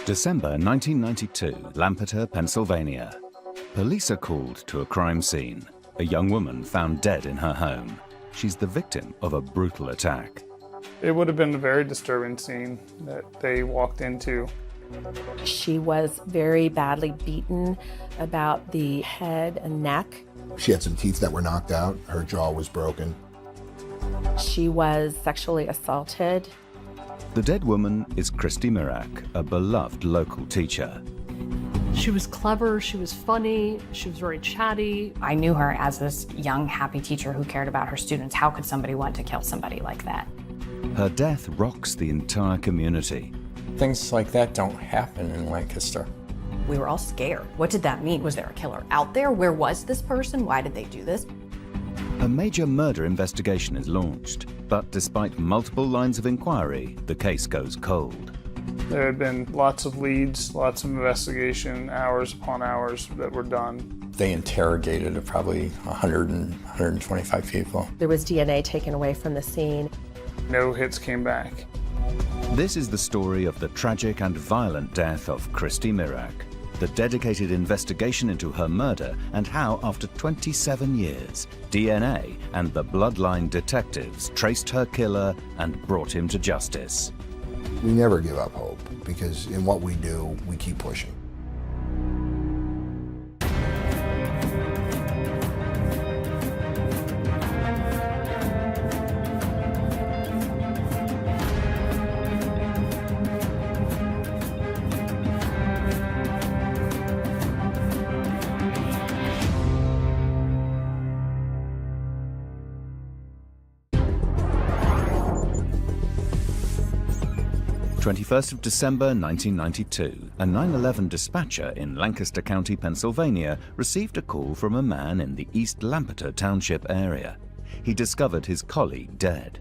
December 1992, Lampeter, Pennsylvania. Police are called to a crime scene. A young woman found dead in her home. She's the victim of a brutal attack. It would have been a very disturbing scene that they walked into. She was very badly beaten about the head and neck. She had some teeth that were knocked out. Her jaw was broken. She was sexually assaulted. The dead woman is Christy Mirak, a beloved local teacher. She was clever, she was funny, she was very chatty. I knew her as this young, happy teacher who cared about her students. How could somebody want to kill somebody like that? Her death rocks the entire community. Things like that don't happen in Lancaster. We were all scared. What did that mean? Was there a killer out there? Where was this person? Why did they do this? A major murder investigation is launched, but despite multiple lines of inquiry, the case goes cold. There had been lots of leads, lots of investigation, hours upon hours that were done. They interrogated probably 125 people. There was DNA taken away from the scene. No hits came back. This is the story of the tragic and violent death of Christy Mirak, the dedicated investigation into her murder, and how, after 27 years, DNA and the Bloodline Detectives traced her killer and brought him to justice. We never give up hope, because in what we do, we keep pushing. December 1992, a 9/11 dispatcher in Lancaster County, Pennsylvania, received a call from a man in the East Lampeter Township area. He discovered his colleague dead.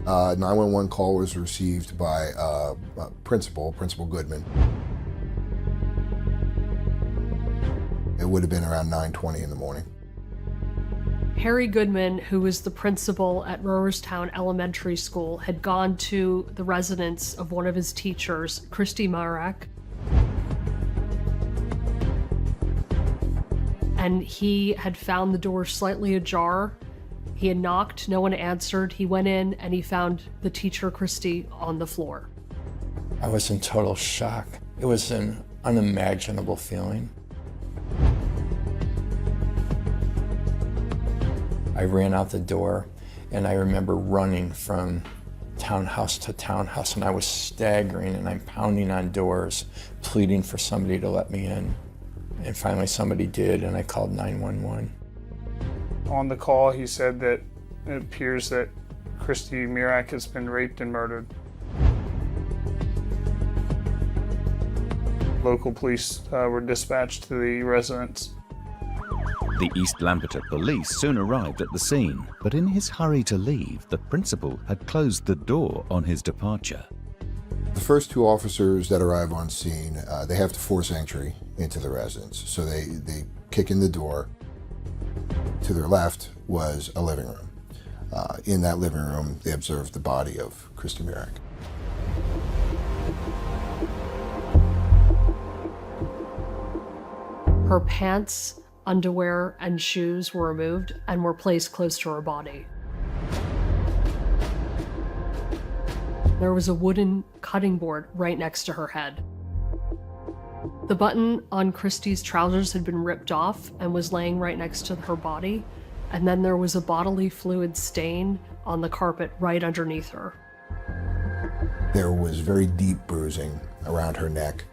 911 call was received by Principal Goodman. It would have been around 9:20 in the morning. Harry Goodman, who was the principal at Rowerstown Elementary School, had gone to the residence of one of his teachers, Christy Mirak, and he had found the door slightly ajar. He had knocked, no one answered. He went in and he found the teacher, Christy, on the floor. I was in total shock. It was an unimaginable feeling. I ran out the door, and I remember running from townhouse to townhouse, and I was staggering, and I'm pounding on doors, pleading for somebody to let me in. And finally somebody did, and I called 911. On the call, he said that it appears that Christy Mirak has been raped and murdered. Local police were dispatched to the residence. The East Lampeter police soon arrived at the scene, but in his hurry to leave, the principal had closed the door on his departure. The first two officers that arrive on scene, they have to force entry into the residence. So they kick in the door. To their left was a living room. In that living room, they observed the body of Christy Mirak. Her pants, underwear, and shoes were removed and were placed close to her body. There was a wooden cutting board right next to her head. The button on Christy's trousers had been ripped off and was laying right next to her body, and then there was a bodily fluid stain on the carpet right underneath her. There was very deep bruising around her neck.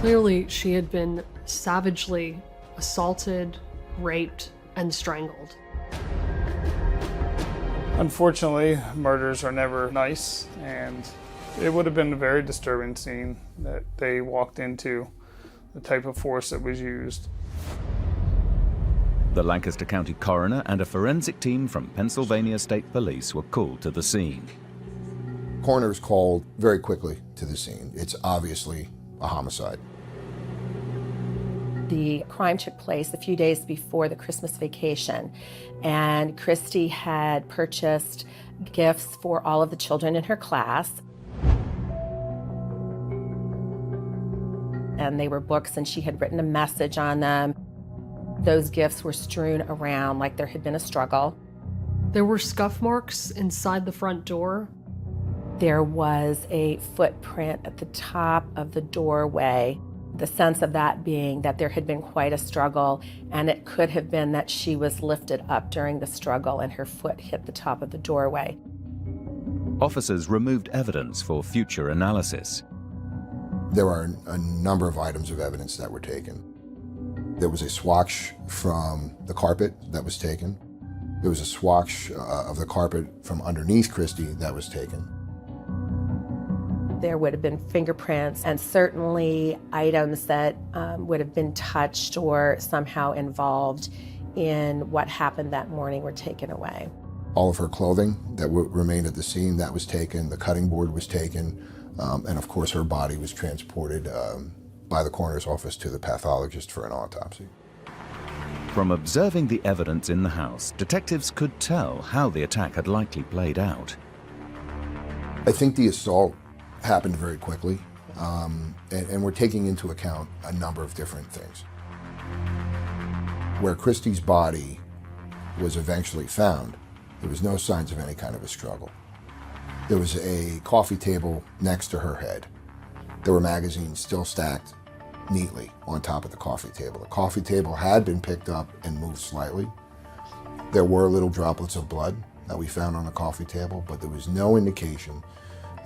Clearly, she had been savagely assaulted, raped, and strangled. Unfortunately, murders are never nice, and it would have been a very disturbing scene that they walked into, the type of force that was used. The Lancaster County coroner and a forensic team from Pennsylvania State Police were called to the scene. Coroner's called very quickly to the scene. It's obviously a homicide. The crime took place a few days before the Christmas vacation, and Christy had purchased gifts for all of the children in her class. and they were books, and she had written a message on them. Those gifts were strewn around like there had been a struggle. There were scuff marks inside the front door. There was a footprint at the top of the doorway, the sense of that being that there had been quite a struggle, and it could have been that she was lifted up during the struggle and her foot hit the top of the doorway. Officers removed evidence for future analysis. There are a number of items of evidence that were taken. There was a swatch from the carpet that was taken. There was a swatch of the carpet from underneath Christy that was taken. There would have been fingerprints and certainly items that would have been touched or somehow involved in what happened that morning were taken away. All of her clothing that remained at the scene, that was taken. The cutting board was taken. And of course, her body was transported by the coroner's office to the pathologist for an autopsy. From observing the evidence in the house, detectives could tell how the attack had likely played out. I think the assault happened very quickly, and we're taking into account a number of different things. Where Christy's body was eventually found, there was no signs of any kind of a struggle. There was a coffee table next to her head. There were magazines still stacked neatly on top of the coffee table. The coffee table had been picked up and moved slightly. There were little droplets of blood that we found on the coffee table, but there was no indication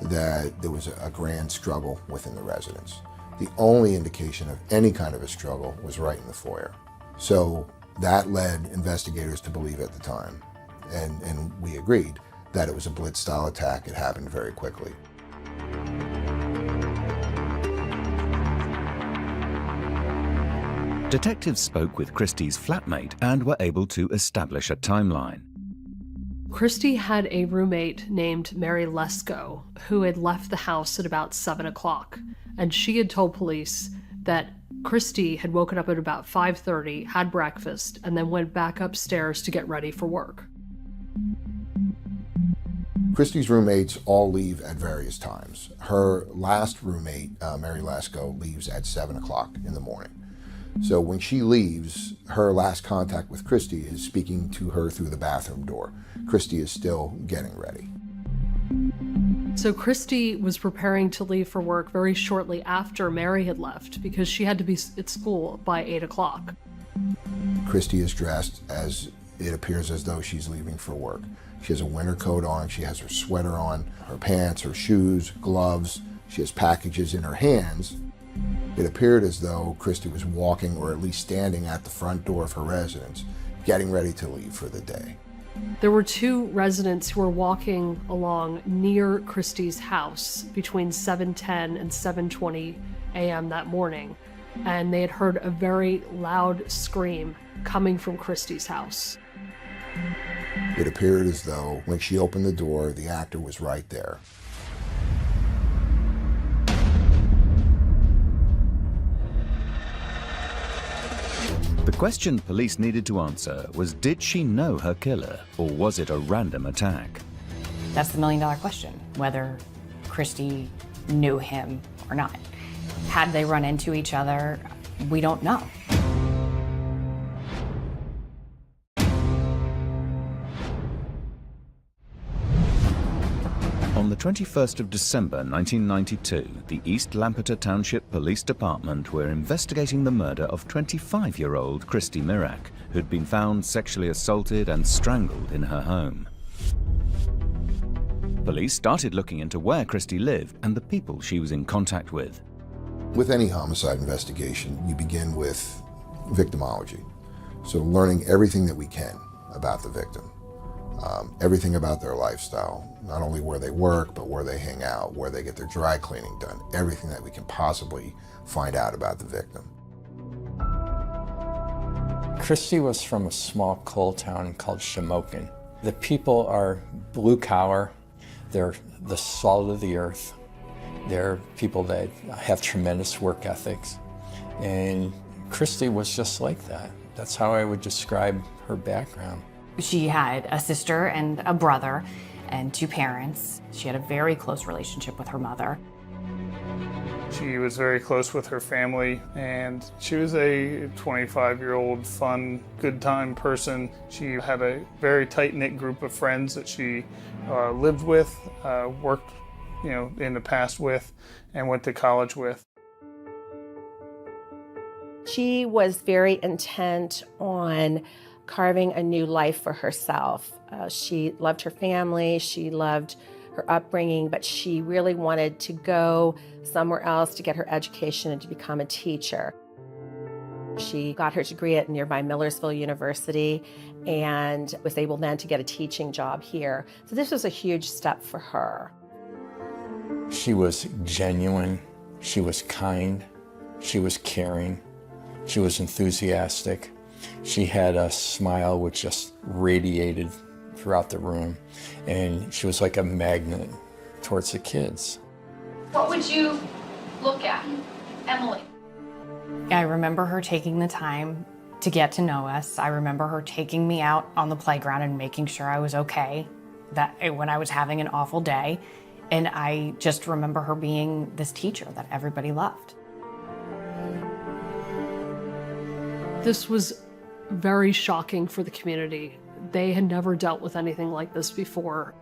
that there was a grand struggle within the residence. The only indication of any kind of a struggle was right in the foyer. So that led investigators to believe at the time, and we agreed, that it was a blitz-style attack. It happened very quickly. Detectives spoke with Christy's flatmate and were able to establish a timeline. Christy had a roommate named Mary Lesko who had left the house at about 7 o'clock, and she had told police that Christy had woken up at about 5:30, had breakfast, and then went back upstairs to get ready for work. Christy's roommates all leave at various times. Her last roommate, Mary Lesko, leaves at 7 o'clock in the morning. So when she leaves, her last contact with Christy is speaking to her through the bathroom door. Christy is still getting ready. So Christy was preparing to leave for work very shortly after Mary had left because she had to be at school by 8 o'clock. Christy is dressed as it appears as though she's leaving for work. She has a winter coat on, she has her sweater on, her pants, her shoes, gloves. She has packages in her hands. It appeared as though Christy was walking, or at least standing at the front door of her residence, getting ready to leave for the day. There were two residents who were walking along near Christy's house between 7:10 and 7:20 a.m. that morning, and they had heard a very loud scream coming from Christy's house. It appeared as though when she opened the door, the actor was right there. The question police needed to answer was, did she know her killer, or was it a random attack? That's the million-dollar question, whether Christy knew him or not. Had they run into each other? We don't know. On the 21st of December 1992, the East Lampeter Township Police Department were investigating the murder of 25-year-old Christy Mirak, who'd been found sexually assaulted and strangled in her home. Police started looking into where Christy lived and the people she was in contact with. With any homicide investigation, you begin with victimology. So learning everything that we can about the victim. Everything about their lifestyle, not only where they work, but where they hang out, where they get their dry cleaning done, everything that we can possibly find out about the victim. Christy was from a small coal town called Shamokin. The people are blue collar, they're the salt of the earth, they're people that have tremendous work ethics, and Christy was just like that. That's how I would describe her background. She had a sister and a brother and two parents. She had a very close relationship with her mother. She was very close with her family, and she was a 25-year-old, fun, good-time person. She had a very tight-knit group of friends that she lived with, worked, in the past with, and went to college with. She was very intent on carving a new life for herself. She loved her family, she loved her upbringing, but she really wanted to go somewhere else to get her education and to become a teacher. She got her degree at nearby Millersville University and was able then to get a teaching job here. So this was a huge step for her. She was genuine, she was kind, she was caring, she was enthusiastic. She had a smile which just radiated throughout the room, and she was like a magnet towards the kids. What would you look at, Emily? I remember her taking the time to get to know us. I remember her taking me out on the playground and making sure I was okay when I was having an awful day. And I just remember her being this teacher that everybody loved. This was very shocking for the community. They had never dealt with anything like this before.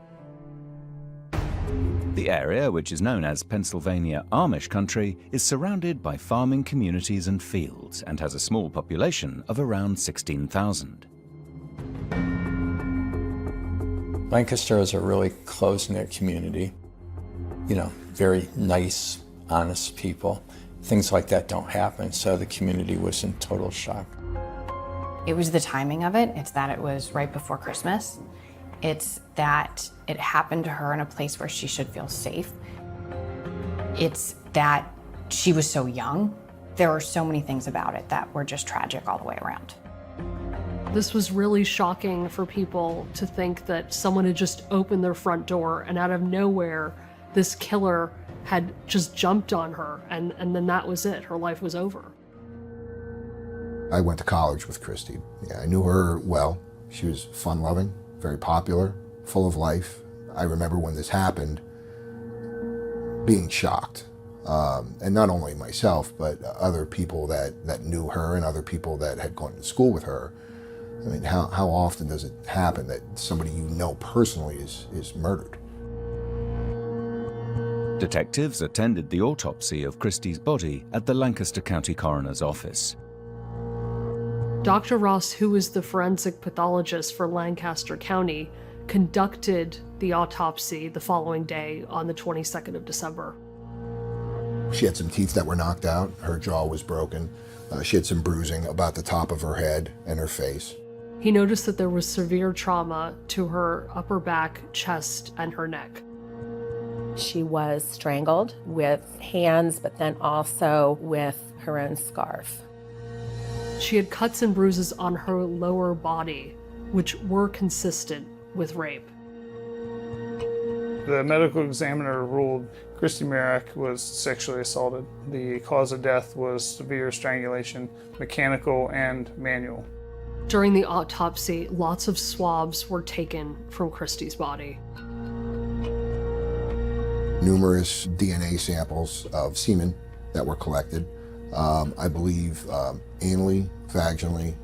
The area, which is known as Pennsylvania Amish country, is surrounded by farming communities and fields and has a small population of around 16,000. Lancaster is a really close-knit community. Very nice, honest people. Things like that don't happen, so the community was in total shock. It was the timing of it. It's that it was right before Christmas. It's that it happened to her in a place where she should feel safe. It's that she was so young. There were so many things about it that were just tragic all the way around. This was really shocking for people to think that someone had just opened their front door and out of nowhere, this killer had just jumped on her, and then that was it. Her life was over. I went to college with Christy. I knew her well. She was fun-loving, very popular, full of life. I remember when this happened, being shocked. And not only myself, but other people that knew her and other people that had gone to school with her. I mean, how often does it happen that somebody you know personally is murdered? Detectives attended the autopsy of Christie's body at the Lancaster County Coroner's Office. Dr. Ross, who was the forensic pathologist for Lancaster County, conducted the autopsy the following day on the 22nd of December. She had some teeth that were knocked out. Her jaw was broken. She had some bruising about the top of her head and her face. He noticed that there was severe trauma to her upper back, chest, and her neck. She was strangled with hands, but then also with her own scarf. She had cuts and bruises on her lower body, which were consistent with rape. The medical examiner ruled Christy Mirak was sexually assaulted. The cause of death was severe strangulation, mechanical and manual. During the autopsy, lots of swabs were taken from Christy's body. Numerous DNA samples of semen that were collected. I believe anally, vaginally,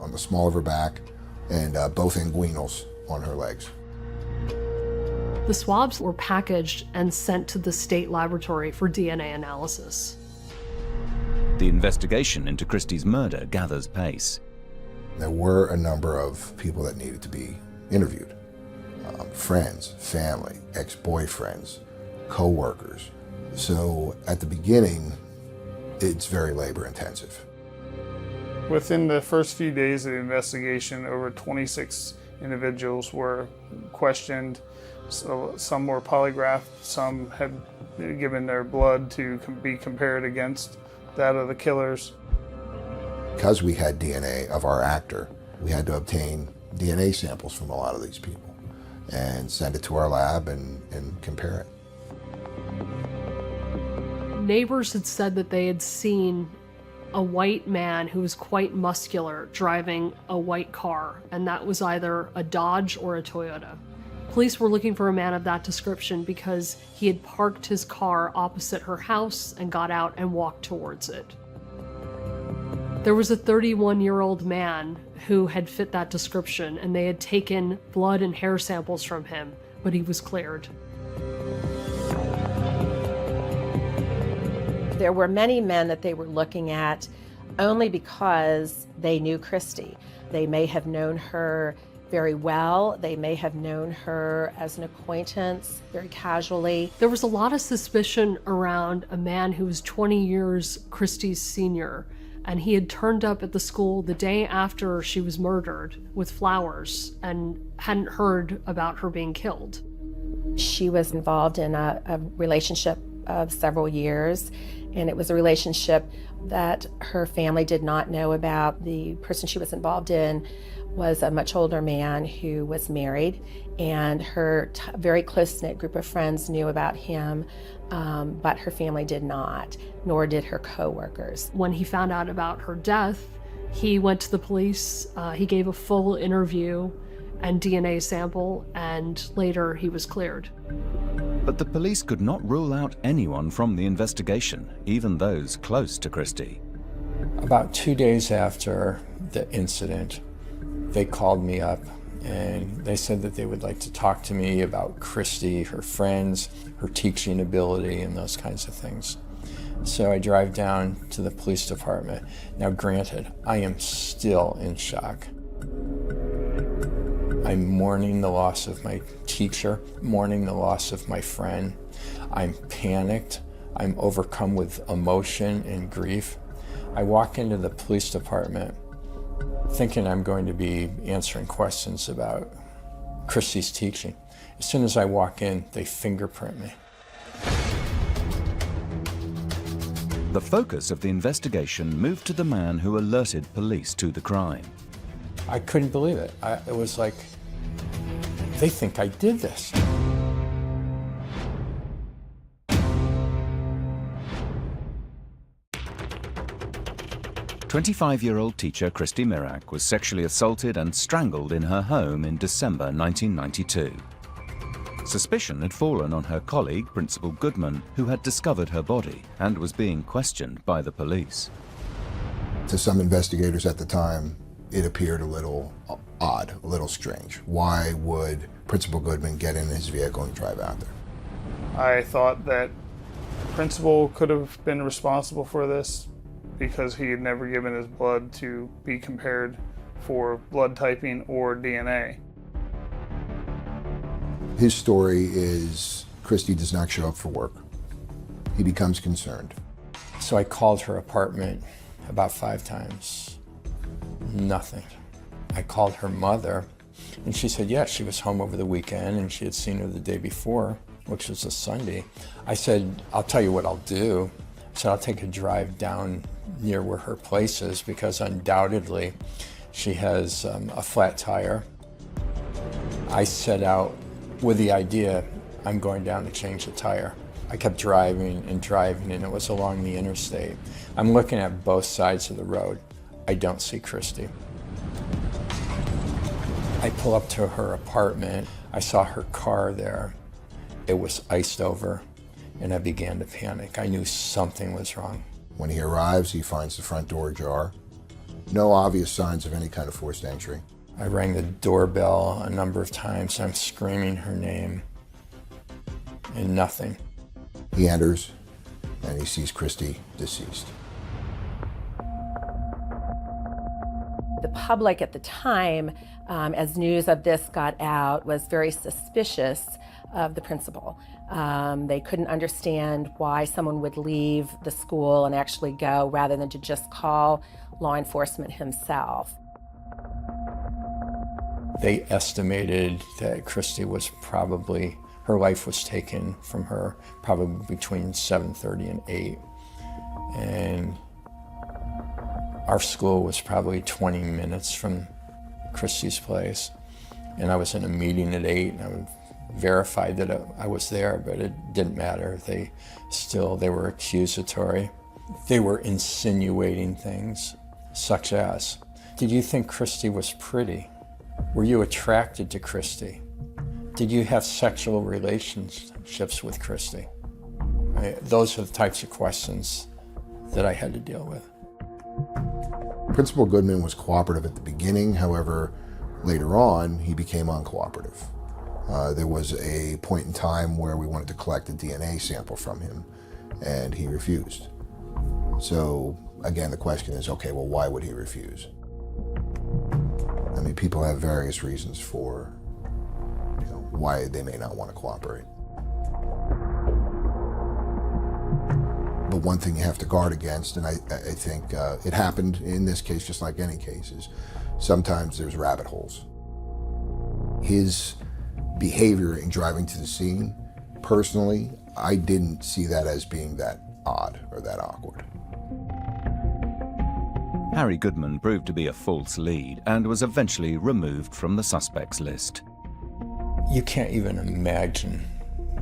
on the small of her back, and both inguinals on her legs. The swabs were packaged and sent to the state laboratory for DNA analysis. The investigation into Christie's murder gathers pace. There were a number of people that needed to be interviewed. Friends, family, ex-boyfriends, co-workers. So at the beginning, it's very labor intensive. Within the first few days of the investigation, over 26 individuals were questioned. So some were polygraphed, some had given their blood to be compared against that of the killers. Because we had DNA of our actor, we had to obtain DNA samples from a lot of these people and send it to our lab and compare it. Neighbors had said that they had seen a white man who was quite muscular driving a white car, and that was either a Dodge or a Toyota. Police were looking for a man of that description because he had parked his car opposite her house and got out and walked towards it. There was a 31-year-old man who had fit that description, and they had taken blood and hair samples from him, but he was cleared. There were many men that they were looking at only because they knew Christy. They may have known her very well. They may have known her as an acquaintance, very casually. There was a lot of suspicion around a man who was 20 years Christy's senior, and he had turned up at the school the day after she was murdered with flowers and hadn't heard about her being killed. She was involved in a relationship of several years, and it was a relationship that her family did not know about. The person she was involved in was a much older man who was married, and her very close-knit group of friends knew about him, but her family did not, nor did her co-workers. When he found out about her death, he went to the police, he gave a full interview and DNA sample, and later he was cleared. But the police could not rule out anyone from the investigation, even those close to Christy. About 2 days after the incident, they called me up and they said that they would like to talk to me about Christy, her friends, her teaching ability, and those kinds of things. So I drive down to the police department. Now granted, I am still in shock. I'm mourning the loss of my teacher, mourning the loss of my friend. I'm panicked. I'm overcome with emotion and grief. I walk into the police department thinking I'm going to be answering questions about Christy's teaching. As soon as I walk in, they fingerprint me. The focus of the investigation moved to the man who alerted police to the crime. I couldn't believe it. It was like, they think I did this. 25-year-old teacher Christy Mirak was sexually assaulted and strangled in her home in December 1992. Suspicion had fallen on her colleague, Principal Goodman, who had discovered her body and was being questioned by the police. To some investigators at the time, it appeared a little odd, a little strange. Why would Principal Goodman get in his vehicle and drive out there? I thought that the principal could have been responsible for this because he had never given his blood to be compared for blood typing or DNA. His story is Christy does not show up for work. He becomes concerned. So I called her apartment about 5 times. Nothing. I called her mother, and she said, yeah, she was home over the weekend, and she had seen her the day before, which was a Sunday. I said, I'll tell you what I'll do. I said, I'll take a drive down near where her place is, because undoubtedly she has a flat tire. I set out with the idea, I'm going down to change the tire. I kept driving, and it was along the interstate. I'm looking at both sides of the road. I don't see Christy. I pull up to her apartment. I saw her car there. It was iced over, and I began to panic. I knew something was wrong. When he arrives, he finds the front door ajar. No obvious signs of any kind of forced entry. I rang the doorbell a number of times. I'm screaming her name, and nothing. He enters, and he sees Christy deceased. The public at the time, as news of this got out, was very suspicious of the principal. They couldn't understand why someone would leave the school and actually go rather than to just call law enforcement himself. They estimated that Christy was probably, her life was taken from her probably between 7:30 and 8. And our school was probably 20 minutes from Christy's place. And I was in a meeting at 8, and I verified that I was there, but it didn't matter. They were accusatory. They were insinuating things, such as, did you think Christy was pretty? Were you attracted to Christy? Did you have sexual relationships with Christy? Those are the types of questions that I had to deal with. Principal Goodman was cooperative at the beginning. However, later on, he became uncooperative. There was a point in time where we wanted to collect a DNA sample from him, and he refused. So, again, the question is, okay, well, why would he refuse? I mean, people have various reasons for, why they may not want to cooperate. But one thing you have to guard against, and I think it happened in this case just like any case, is sometimes there's rabbit holes. His behavior in driving to the scene, personally, I didn't see that as being that odd or that awkward. Harry Goodman proved to be a false lead and was eventually removed from the suspects list. You can't even imagine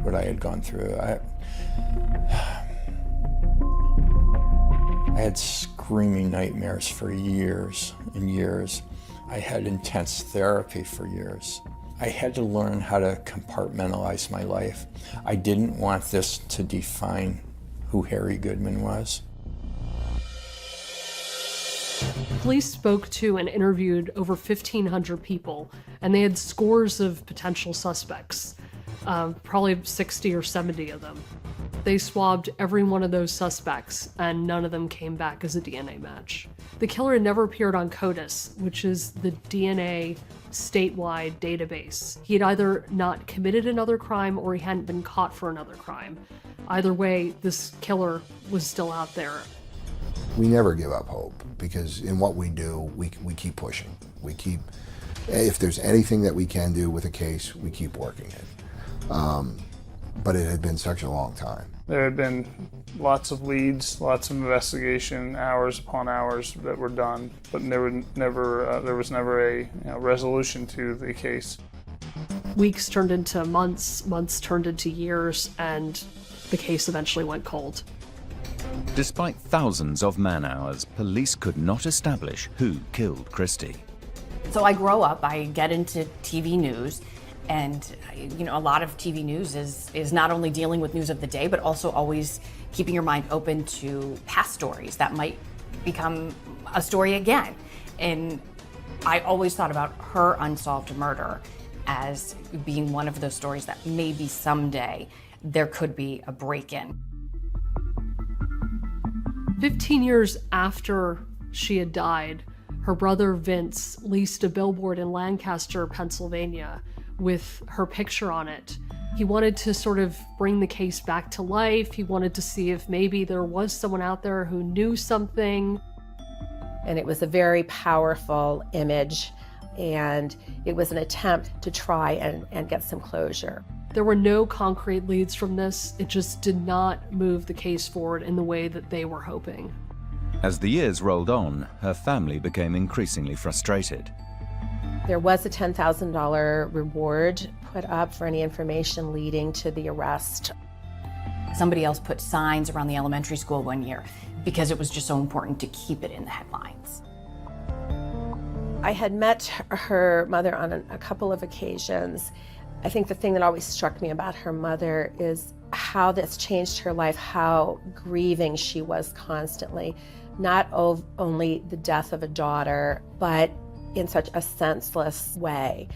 what I had gone through. I had screaming nightmares for years and years. I had intense therapy for years. I had to learn how to compartmentalize my life. I didn't want this to define who Harry Goodman was. Police spoke to and interviewed over 1,500 people, and they had scores of potential suspects, probably 60 or 70 of them. They swabbed every one of those suspects, and none of them came back as a DNA match. The killer had never appeared on CODIS, which is the DNA statewide database. He had either not committed another crime or he hadn't been caught for another crime. Either way, this killer was still out there. We never give up hope, because in what we do, we keep pushing. If there's anything that we can do with a case, we keep working it. But it had been such a long time. There had been lots of leads, lots of investigation, hours upon hours that were done, but there was never a resolution to the case. Weeks turned into months, months turned into years, and the case eventually went cold. Despite thousands of man-hours, police could not establish who killed Christy. So I grow up, I get into TV news, and a lot of TV news is not only dealing with news of the day, but also always keeping your mind open to past stories that might become a story again. And I always thought about her unsolved murder as being one of those stories that maybe someday there could be a break-in. 15 years after she had died, her brother Vince leased a billboard in Lancaster, Pennsylvania, with her picture on it. He wanted to sort of bring the case back to life. He wanted to see if maybe there was someone out there who knew something. And it was a very powerful image, and it was an attempt to try and get some closure. There were no concrete leads from this. It just did not move the case forward in the way that they were hoping. As the years rolled on, her family became increasingly frustrated. There was a $10,000 reward put up for any information leading to the arrest. Somebody else put signs around the elementary school one year because it was just so important to keep it in the headlines. I had met her mother on a couple of occasions. I think the thing that always struck me about her mother is how this changed her life, how grieving she was constantly, not only the death of a daughter, but in such a senseless way.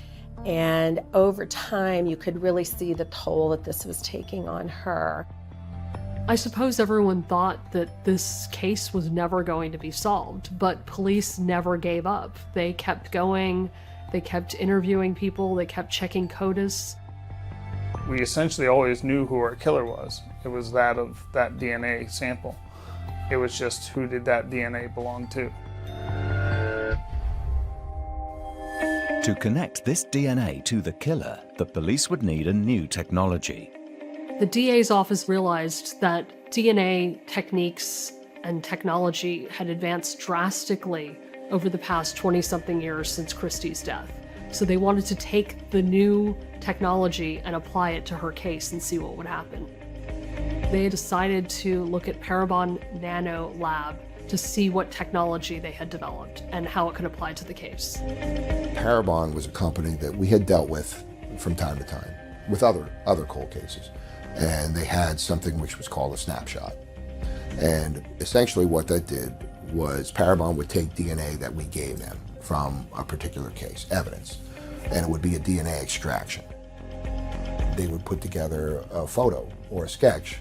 And over time, you could really see the toll that this was taking on her. I suppose everyone thought that this case was never going to be solved, but police never gave up. They kept going, they kept interviewing people, they kept checking CODIS. We essentially always knew who our killer was. It was that of that DNA sample. It was just who did that DNA belong to. To connect this DNA to the killer, the police would need a new technology. The DA's office realized that DNA techniques and technology had advanced drastically over the past 20-something years since Christy's death. So they wanted to take the new technology and apply it to her case and see what would happen. They decided to look at Parabon Nano Lab to see what technology they had developed and how it could apply to the case. Parabon was a company that we had dealt with from time to time with other cold cases. And they had something which was called a snapshot. And essentially what that did was Parabon would take DNA that we gave them from a particular case, evidence, and it would be a DNA extraction. They would put together a photo or a sketch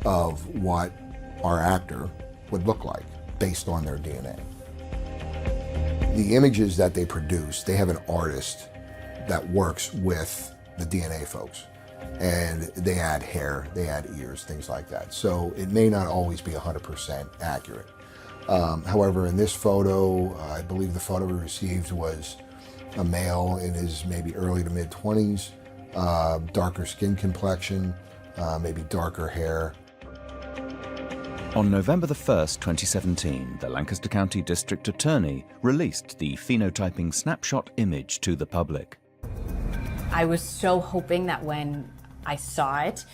of what our actor would look like based on their DNA. The images that they produce, they have an artist that works with the DNA folks. And they add hair, they add ears, things like that. So it may not always be 100% accurate. However, in this photo, I believe the photo we received was a male in his maybe early to mid 20s, darker skin complexion, maybe darker hair. On November the 1st, 2017, the Lancaster County District Attorney released the phenotyping snapshot image to the public. I was so hoping that when I saw it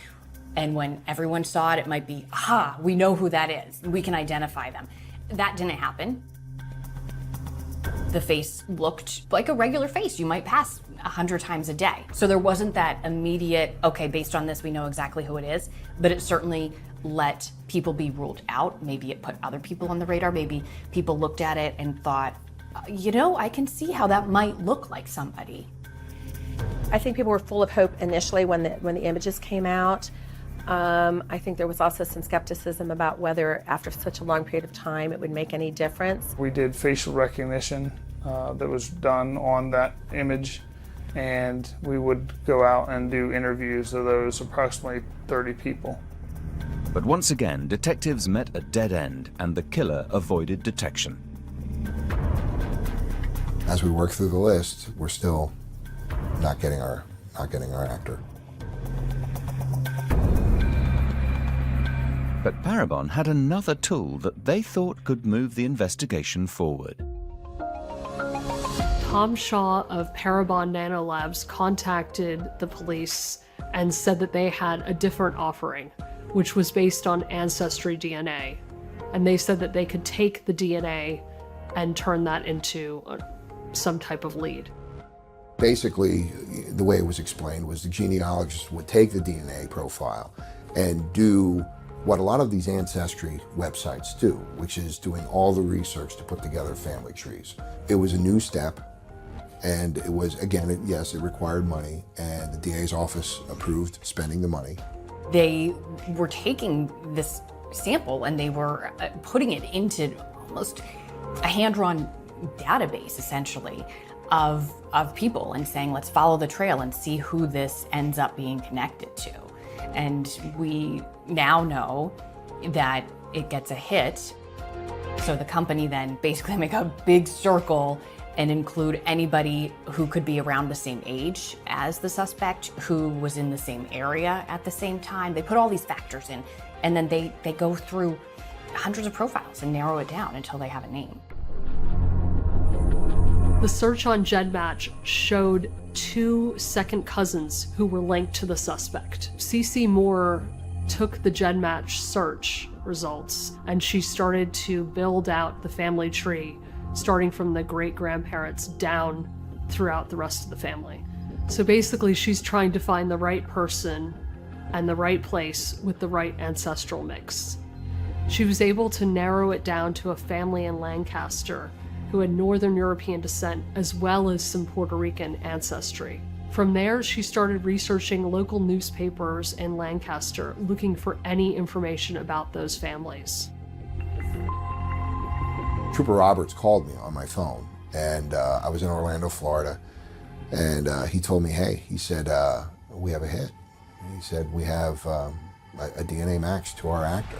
and when everyone saw it, it might be, aha, we know who that is. We can identify them. That didn't happen. The face looked like a regular face you might pass 100 times a day. So there wasn't that immediate, okay, based on this, we know exactly who it is, but it certainly let people be ruled out. Maybe it put other people on the radar. Maybe people looked at it and thought, you know, I can see how that might look like somebody. I think people were full of hope initially when the images came out. I think there was also some skepticism about whether after such a long period of time it would make any difference. We did facial recognition that was done on that image, and we would go out and do interviews of those approximately 30 people. But once again, detectives met a dead end and the killer avoided detection. As we work through the list, we're still not getting our actor. But Parabon had another tool that they thought could move the investigation forward. Tom Shaw of Parabon Nanolabs contacted the police and said that they had a different offering, which was based on ancestry DNA. And they said that they could take the DNA and turn that into some type of lead. Basically, the way it was explained was the genealogist would take the DNA profile and do what a lot of these ancestry websites do, which is doing all the research to put together family trees. It was a new step, and it was, again, yes, it required money, and the DA's office approved spending the money. They were taking this sample and they were putting it into almost a hand-drawn database, essentially, of people and saying, let's follow the trail and see who this ends up being connected to. And we now know that it gets a hit. So the company then basically make a big circle and include anybody who could be around the same age as the suspect, who was in the same area at the same time. They put all these factors in, and then they go through hundreds of profiles and narrow it down until they have a name. The search on GEDmatch showed 2 second cousins who were linked to the suspect. CeCe Moore took the GEDmatch search results and she started to build out the family tree, starting from the great-grandparents down throughout the rest of the family. So basically she's trying to find the right person and the right place with the right ancestral mix. She was able to narrow it down to a family in Lancaster who had Northern European descent as well as some Puerto Rican ancestry. From there, she started researching local newspapers in Lancaster, looking for any information about those families. Trooper Roberts called me on my phone, and I was in Orlando, Florida, and he told me, hey, he said, we have a hit. He said, we have a DNA match to our actor.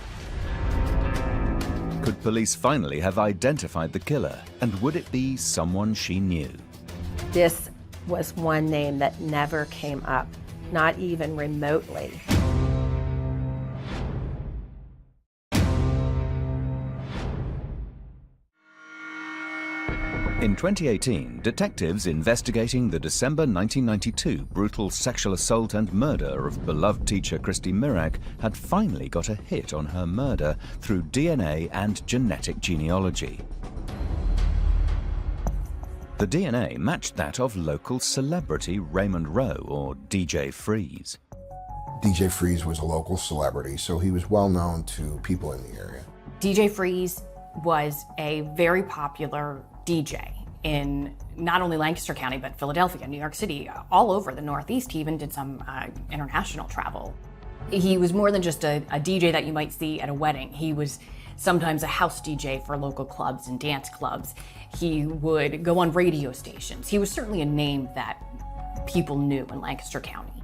Could police finally have identified the killer, and would it be someone she knew? This was one name that never came up, not even remotely. In 2018, detectives investigating the December 1992 brutal sexual assault and murder of beloved teacher Christy Mirak had finally got a hit on her murder through DNA and genetic genealogy. The DNA matched that of local celebrity Raymond Rowe, or DJ Freeze. DJ Freeze was a local celebrity, so he was well known to people in the area. DJ Freeze was a very popular DJ in not only Lancaster County, but Philadelphia, New York City, all over the Northeast. He even did some international travel. He was more than just a DJ that you might see at a wedding. He was sometimes a house DJ for local clubs and dance clubs. He would go on radio stations. He was certainly a name that people knew in Lancaster County.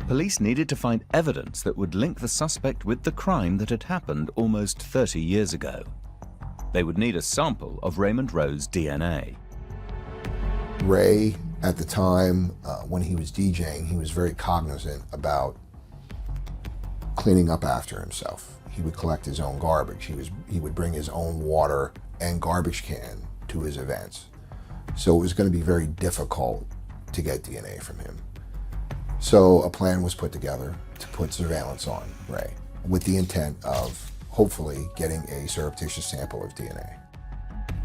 Police needed to find evidence that would link the suspect with the crime that had happened almost 30 years ago. They would need a sample of Raymond Rowe's DNA. Ray, at the time when he was DJing, he was very cognizant about cleaning up after himself. He would collect his own garbage. He would bring his own water and garbage can to his events. So it was going to be very difficult to get DNA from him. So a plan was put together to put surveillance on Ray with the intent of hopefully getting a surreptitious sample of DNA.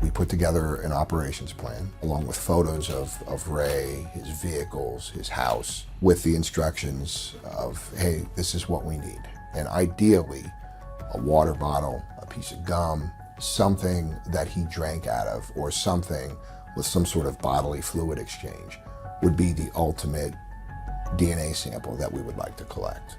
We put together an operations plan along with photos of Ray, his vehicles, his house, with the instructions of, hey, this is what we need. And ideally, a water bottle, a piece of gum, something that he drank out of, or something with some sort of bodily fluid exchange would be the ultimate DNA sample that we would like to collect.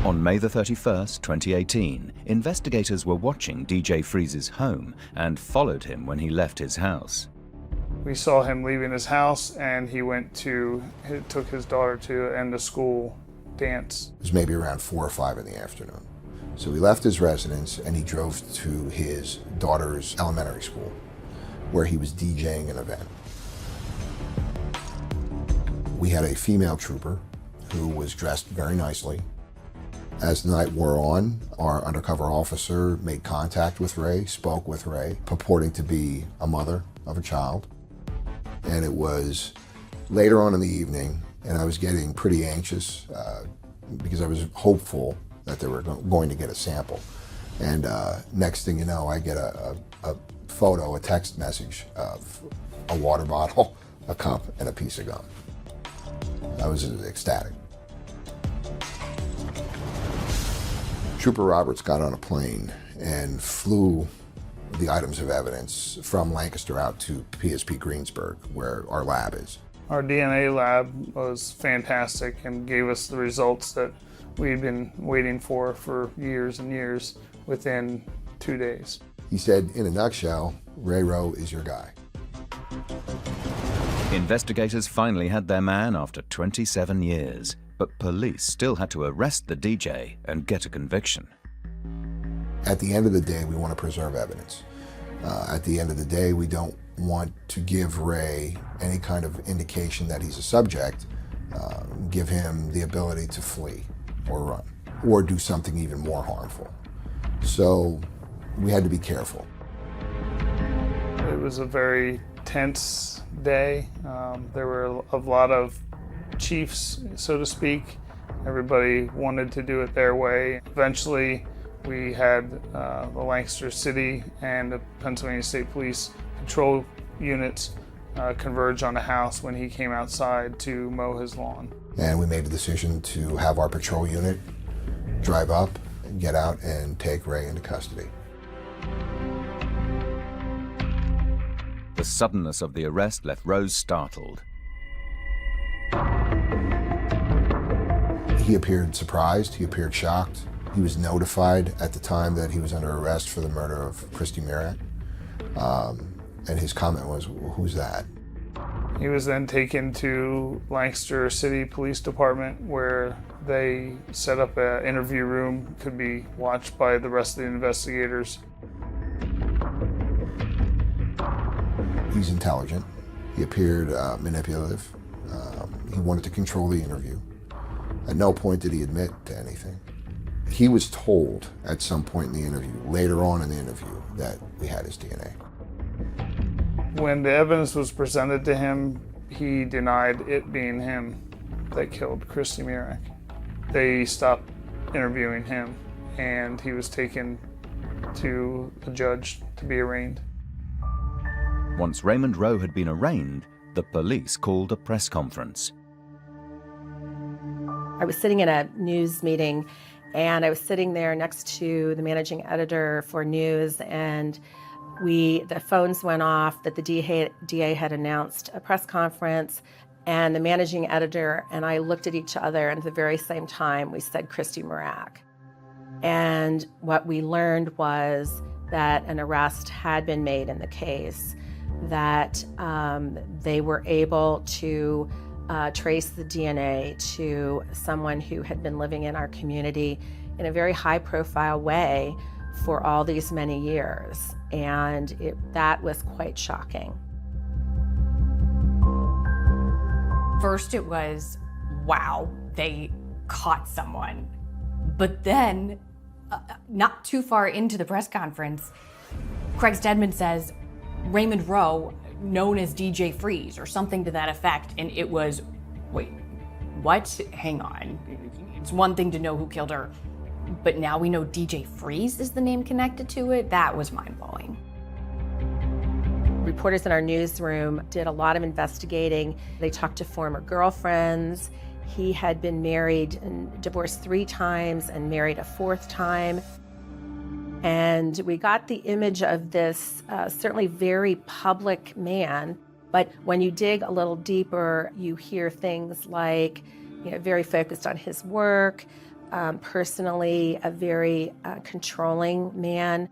On May the 31st, 2018, investigators were watching DJ Freeze's home and followed him when he left his house. We saw him leaving his house, and he took his daughter to an end-of-school dance. It was maybe around 4 or 5 in the afternoon. So he left his residence and he drove to his daughter's elementary school, where he was DJing an event. We had a female trooper who was dressed very nicely. As the night wore on, our undercover officer made contact with Ray, spoke with Ray, purporting to be a mother of a child. And it was later on in the evening, and I was getting pretty anxious because I was hopeful that they were going to get a sample. And next thing you know, I get a photo, a text message of a water bottle, a cup, and a piece of gum. I was ecstatic. Trooper Roberts got on a plane and flew the items of evidence from Lancaster out to PSP Greensburg, where our lab is. Our DNA lab was fantastic and gave us the results that we'd been waiting for years and years within 2 days. He said, in a nutshell, Ray Rowe is your guy. Investigators finally had their man after 27 years, but police still had to arrest the DJ and get a conviction. At the end of the day, we want to preserve evidence. At the end of the day, we don't want to give Ray any kind of indication that he's a subject, give him the ability to flee or run, or do something even more harmful. So we had to be careful. It was a very tense day. There were a lot of chiefs, so to speak. Everybody wanted to do it their way. Eventually, we had the Lancaster City and the Pennsylvania State Police patrol units converge on the house when he came outside to mow his lawn. And we made the decision to have our patrol unit drive up, get out, and take Ray into custody. The suddenness of the arrest left Rose startled. He appeared surprised, he appeared shocked. He was notified at the time that he was under arrest for the murder of Christy Mirak. And his comment was, who's that? He was then taken to Lancaster City Police Department, where they set up an interview room, could be watched by the rest of the investigators. He's intelligent. He appeared manipulative. He wanted to control the interview. At no point did he admit to anything. He was told at some point in the interview, later on in the interview, that we had his DNA. When the evidence was presented to him, he denied it being him that killed Christy Mirak. They stopped interviewing him, and he was taken to a judge to be arraigned. Once Raymond Rowe had been arraigned, the police called a press conference. I was sitting in a news meeting, and I was sitting there next to the managing editor for news, and the phones went off that the DA had announced a press conference, and the managing editor and I looked at each other, and at the very same time we said Christy Mirak. And what we learned was that an arrest had been made in the case, that they were able to trace the DNA to someone who had been living in our community in a very high-profile way for all these many years. And that was quite shocking. First it was, wow, they caught someone. But then, not too far into the press conference, Craig Steadman says, Raymond Rowe, known as DJ Freeze, or something to that effect. And it was, wait, what? Hang on. It's one thing to know who killed her, but now we know DJ Freeze is the name connected to it? That was mind-blowing. Reporters in our newsroom did a lot of investigating. They talked to former girlfriends. He had been married and divorced 3 times and married a 4th time. And we got the image of this certainly very public man, but when you dig a little deeper, you hear things like, very focused on his work, personally a very controlling man.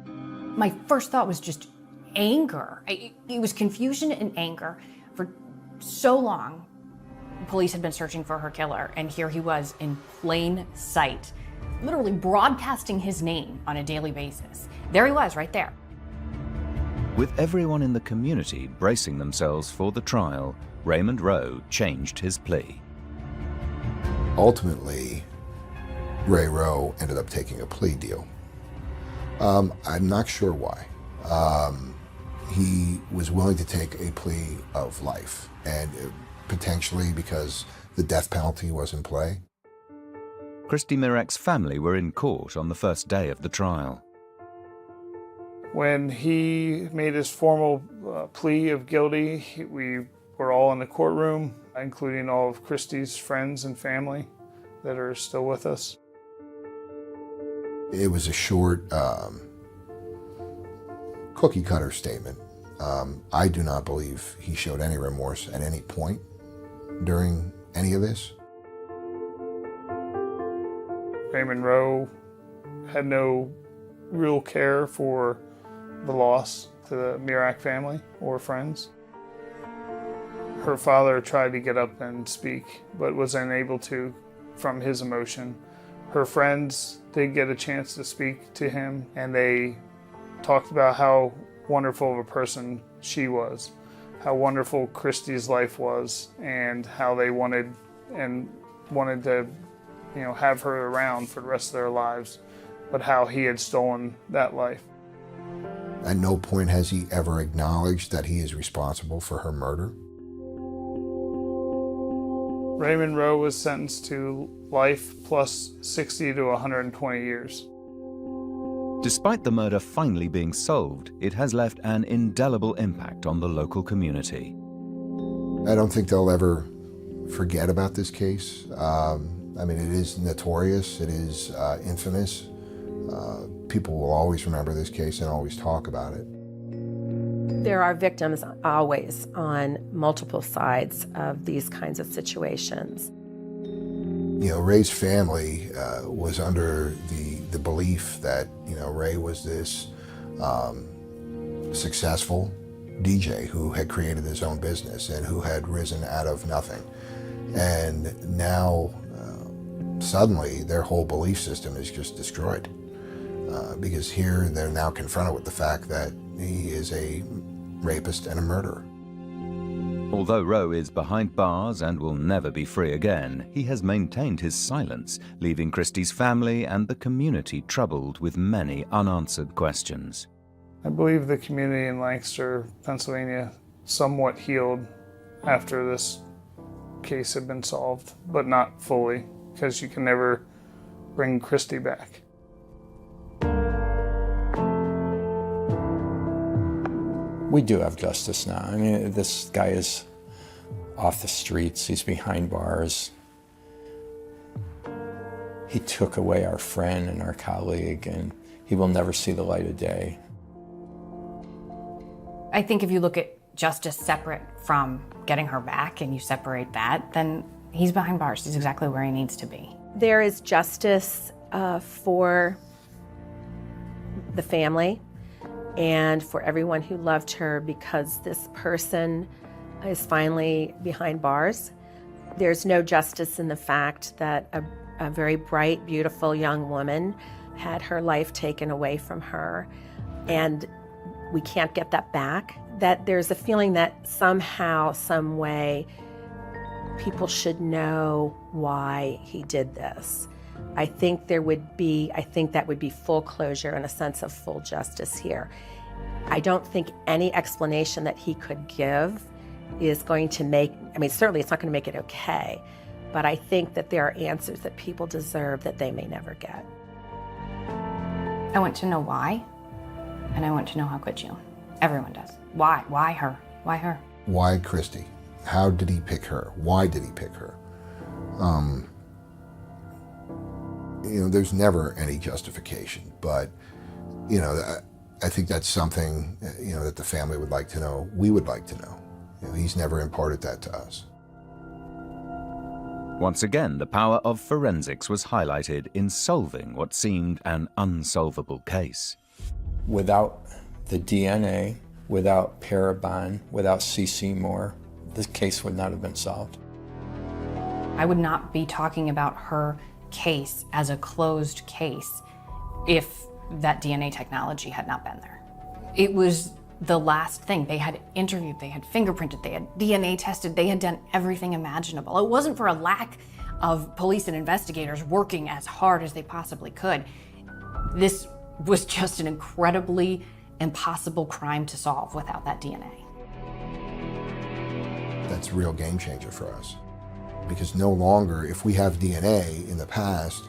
My first thought was just anger. It was confusion and anger. For so long, police had been searching for her killer, and here he was in plain sight, literally broadcasting his name on a daily basis. There he was, right there. With everyone in the community bracing themselves for the trial, Raymond Rowe changed his plea. Ultimately, Ray Rowe ended up taking a plea deal. I'm not sure why. He was willing to take a plea of life, and potentially because the death penalty was in play. Christy Mirak's family were in court on the first day of the trial. When he made his formal plea of guilty, we were all in the courtroom, including all of Christy's friends and family that are still with us. It was a short, cookie-cutter statement. I do not believe he showed any remorse at any point during any of this. Raymond Rowe had no real care for the loss to the Mirak family or friends. Her father tried to get up and speak, but was unable to from his emotion. Her friends did get a chance to speak to him, and they talked about how wonderful of a person she was, how wonderful Christy's life was, and how they wanted to have her around for the rest of their lives, but how he had stolen that life. At no point has he ever acknowledged that he is responsible for her murder. Raymond Rowe was sentenced to life plus 60 to 120 years. Despite the murder finally being solved, it has left an indelible impact on the local community. I don't think they'll ever forget about this case. It is notorious, it is infamous. People will always remember this case and always talk about it. There are victims always on multiple sides of these kinds of situations. Ray's family was under the belief that, Ray was this successful DJ who had created his own business and who had risen out of nothing. And now, suddenly, their whole belief system is just destroyed. Because here they're now confronted with the fact that he is a rapist and a murderer. Although Rowe is behind bars and will never be free again, he has maintained his silence, leaving Christy's family and the community troubled with many unanswered questions. I believe the community in Lancaster, Pennsylvania, somewhat healed after this case had been solved, but not fully, because you can never bring Christy back. We do have justice now. I mean, this guy is off the streets, he's behind bars. He took away our friend and our colleague, and he will never see the light of day. I think if you look at justice separate from getting her back and you separate that, then he's behind bars. He's exactly where he needs to be. There is justice for the family and for everyone who loved her, because this person is finally behind bars. There's no justice in the fact that a very bright, beautiful young woman had her life taken away from her, and we can't get that back. That there's a feeling that somehow, some way, people should know why he did this. I think that would be full closure and a sense of full justice here. I don't think any explanation that he could give is going to make, certainly it's not going to make it okay, but I think that there are answers that people deserve that they may never get. I want to know why, and I want to know how could you. Everyone does. Why? Why her? Why her? Why Christy? How did he pick her? Why did he pick her? There's never any justification, but, I think that's something, that the family would like to know. We would like to know. He's never imparted that to us. Once again, the power of forensics was highlighted in solving what seemed an unsolvable case. Without the DNA, without Parabon, without C.C. Moore, this case would not have been solved. I would not be talking about her case as a closed case if that DNA technology had not been there. It was the last thing. They had interviewed, they had fingerprinted, they had DNA tested, they had done everything imaginable. It wasn't for a lack of police and investigators working as hard as they possibly could. This was just an incredibly impossible crime to solve without that DNA. That's a real game changer for us. Because no longer, if we have DNA, in the past,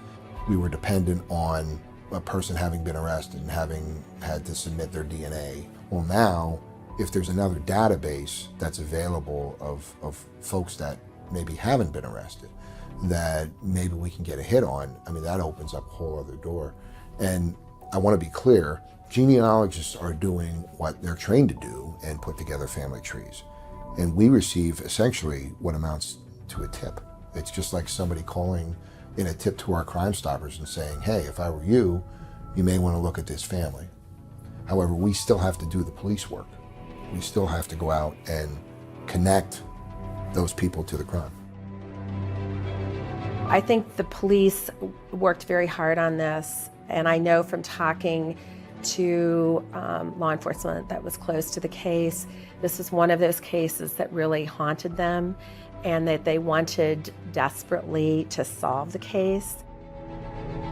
we were dependent on a person having been arrested and having had to submit their DNA. Well, now, if there's another database that's available of folks that maybe haven't been arrested, that maybe we can get a hit on, that opens up a whole other door. And I want to be clear, genealogists are doing what they're trained to do and put together family trees. And we receive essentially what amounts to a tip. It's just like somebody calling in a tip to our Crime Stoppers and saying, hey, if I were you, you may want to look at this family. However, we still have to do the police work. We still have to go out and connect those people to the crime. I think the police worked very hard on this, and I know from talking to law enforcement that was close to the case, this is one of those cases that really haunted them and that they wanted desperately to solve the case.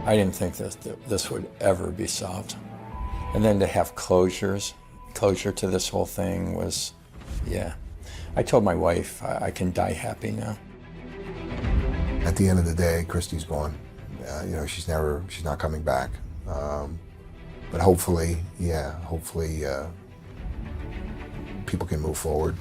I didn't think that this would ever be solved. And then to have closure to this whole thing was, yeah. I told my wife, I can die happy now. At the end of the day, Christy's gone. She's not coming back. But hopefully, people can move forward.